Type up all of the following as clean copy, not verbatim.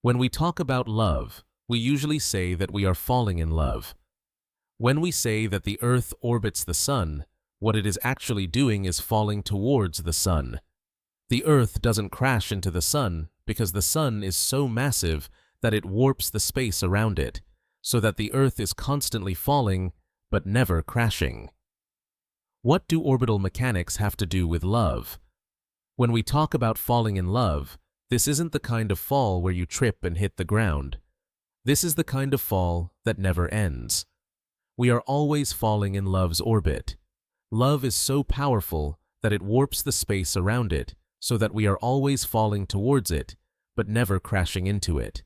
When we talk about love, we usually say that we are falling in love. When we say that the Earth orbits the Sun, what it is actually doing is falling towards the Sun. The Earth doesn't crash into the Sun because the Sun is so massive that it warps the space around it, so that the Earth is constantly falling but never crashing. What do orbital mechanics have to do with love? When we talk about falling in love, this isn't the kind of fall where you trip and hit the ground. This is the kind of fall that never ends. We are always falling in love's orbit. Love is so powerful that it warps the space around it, so that we are always falling towards it, but never crashing into it.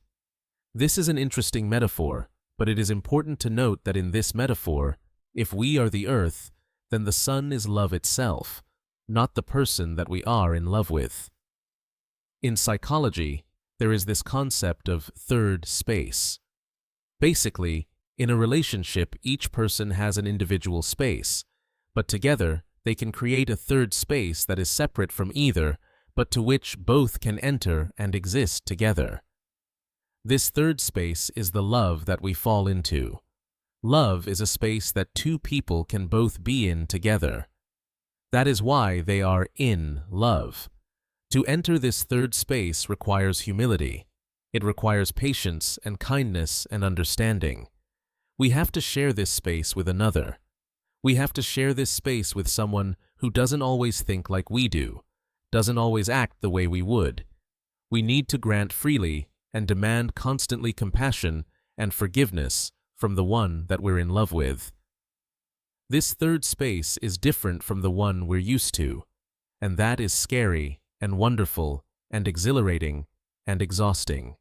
This is an interesting metaphor, but it is important to note that in this metaphor, if we are the Earth, then the Sun is love itself, not the person that we are in love with. In psychology, there is this concept of third space. Basically, in a relationship, each person has an individual space, but together they can create a third space that is separate from either, but to which both can enter and exist together. This third space is the love that we fall into. Love is a space that two people can both be in together. That is why they are in love. To enter this third space requires humility. It requires patience and kindness and understanding. We have to share this space with another. We have to share this space with someone who doesn't always think like we do, doesn't always act the way we would. We need to grant freely and demand constantly compassion and forgiveness from the one that we're in love with. This third space is different from the one we're used to, and that is scary and wonderful and exhilarating and exhausting.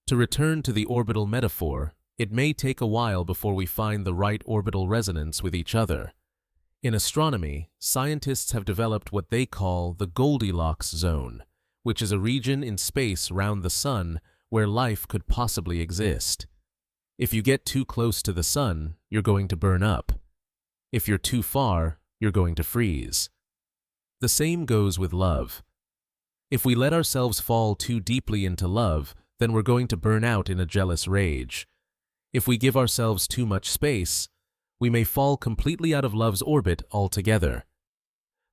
To return to the orbital metaphor, it may take a while before we find the right orbital resonance with each other. In astronomy, scientists have developed what they call the Goldilocks zone, which is a region in space around the Sun where life could possibly exist. If you get too close to the Sun, you're going to burn up. If you're too far, you're going to freeze. The same goes with love. If we let ourselves fall too deeply into love, then we're going to burn out in a jealous rage. If we give ourselves too much space, we may fall completely out of love's orbit altogether.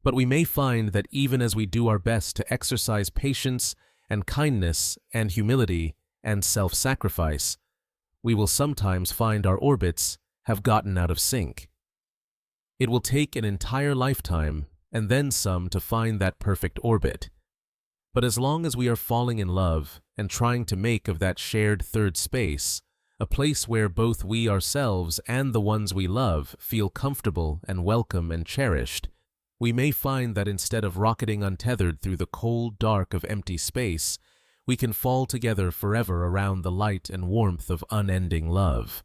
But we may find that even as we do our best to exercise patience and kindness and humility and self-sacrifice, we will sometimes find our orbits have gotten out of sync. It will take an entire lifetime and then some to find that perfect orbit. But as long as we are falling in love and trying to make of that shared third space a place where both we ourselves and the ones we love feel comfortable and welcome and cherished, we may find that instead of rocketing untethered through the cold dark of empty space, we can fall together forever around the light and warmth of unending love.